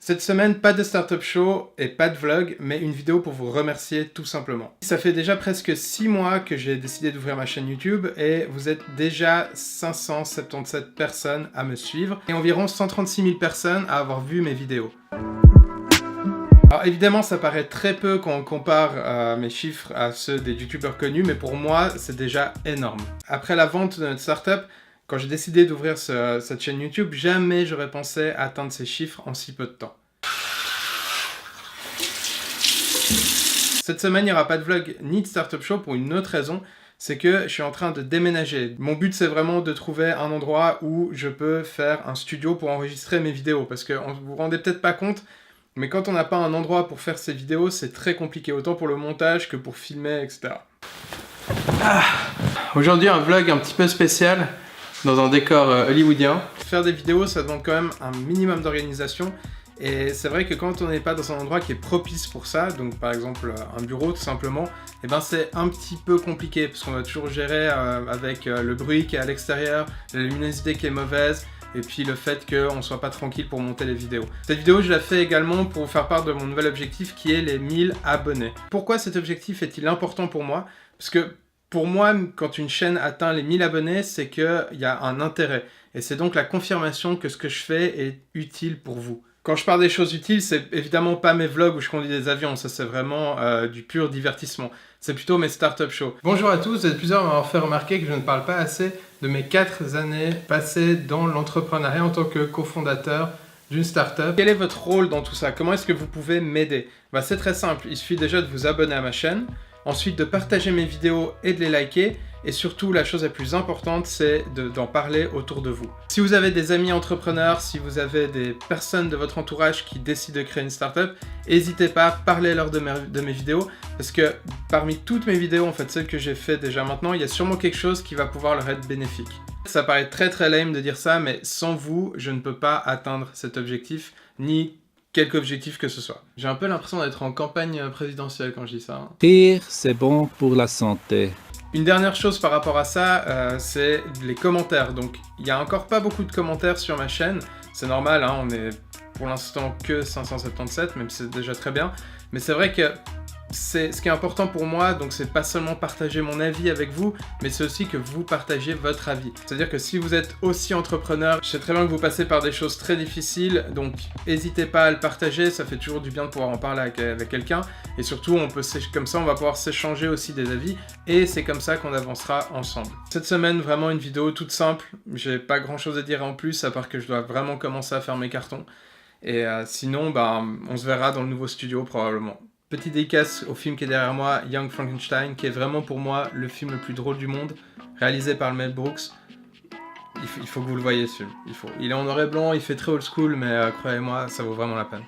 Cette semaine, pas de Startup Show et pas de vlog, mais une vidéo pour vous remercier tout simplement. Ça fait déjà presque 6 mois que j'ai décidé d'ouvrir ma chaîne YouTube et vous êtes déjà 577 personnes à me suivre et environ 136 000 personnes à avoir vu mes vidéos. Alors évidemment, ça paraît très peu quand on compare mes chiffres à ceux des youtubeurs connus, mais pour moi, c'est déjà énorme. Après la vente de notre startup, quand j'ai décidé d'ouvrir cette chaîne YouTube, jamais j'aurais pensé atteindre ces chiffres en si peu de temps. Cette semaine, il n'y aura pas de vlog ni de Startup Show pour une autre raison, c'est que je suis en train de déménager. Mon but, c'est vraiment de trouver un endroit où je peux faire un studio pour enregistrer mes vidéos, parce que vous vous rendez peut-être pas compte, mais quand on n'a pas un endroit pour faire ces vidéos, c'est très compliqué, autant pour le montage que pour filmer, etc. Aujourd'hui, un vlog un petit peu spécial, dans un décor hollywoodien. Faire des vidéos, ça demande quand même un minimum d'organisation. Et c'est vrai que quand on n'est pas dans un endroit qui est propice pour ça, donc par exemple un bureau tout simplement, et ben c'est un petit peu compliqué parce qu'on va toujours gérer avec le bruit qui est à l'extérieur, la luminosité qui est mauvaise, et puis le fait qu'on ne soit pas tranquille pour monter les vidéos. Cette vidéo, je la fais également pour vous faire part de mon nouvel objectif qui est les 1000 abonnés. Pourquoi cet objectif est-il important pour moi? Parce que pour moi, quand une chaîne atteint les 1000 abonnés, c'est qu'il y a un intérêt. Et c'est donc la confirmation que ce que je fais est utile pour vous. Quand je parle des choses utiles, c'est évidemment pas mes vlogs où je conduis des avions, ça c'est vraiment du pur divertissement. C'est plutôt mes startup shows. Bonjour à tous, vous êtes plusieurs à m'avoir fait remarquer que je ne parle pas assez de mes 4 années passées dans l'entrepreneuriat en tant que cofondateur d'une startup. Quel est votre rôle dans tout ça? Comment est-ce que vous pouvez m'aider? C'est très simple, il suffit déjà de vous abonner à ma chaîne, ensuite de partager mes vidéos et de les liker, et surtout la chose la plus importante c'est d'en parler autour de vous. Si vous avez des amis entrepreneurs, si vous avez des personnes de votre entourage qui décident de créer une startup, n'hésitez pas, parlez-leur de mes vidéos, parce que parmi toutes mes vidéos, en fait celles que j'ai fait déjà maintenant, il y a sûrement quelque chose qui va pouvoir leur être bénéfique. Ça paraît très lame de dire ça, mais sans vous, je ne peux pas atteindre cet objectif, ni quelque objectif que ce soit. J'ai un peu l'impression d'être en campagne présidentielle quand je dis ça. Rire, c'est bon pour la santé. Une dernière chose par rapport à ça, c'est les commentaires. Donc, il n'y a encore pas beaucoup de commentaires sur ma chaîne. C'est normal, hein, on est pour l'instant que 577, même si c'est déjà très bien. Mais c'est vrai que ce qui est important pour moi, donc c'est pas seulement partager mon avis avec vous, mais c'est aussi que vous partagiez votre avis. C'est-à-dire que si vous êtes aussi entrepreneur, je sais très bien que vous passez par des choses très difficiles, donc n'hésitez pas à le partager, ça fait toujours du bien de pouvoir en parler avec quelqu'un, et surtout comme ça on va pouvoir s'échanger aussi des avis, et c'est comme ça qu'on avancera ensemble. Cette semaine, vraiment une vidéo toute simple, j'ai pas grand chose à dire en plus, à part que je dois vraiment commencer à faire mes cartons, et sinon, on se verra dans le nouveau studio probablement. Petit dédicace au film qui est derrière moi, Young Frankenstein, qui est vraiment pour moi le film le plus drôle du monde, réalisé par Mel Brooks. Il faut que vous le voyez ce film, il est en noir et blanc, il fait très old school, mais croyez-moi, ça vaut vraiment la peine.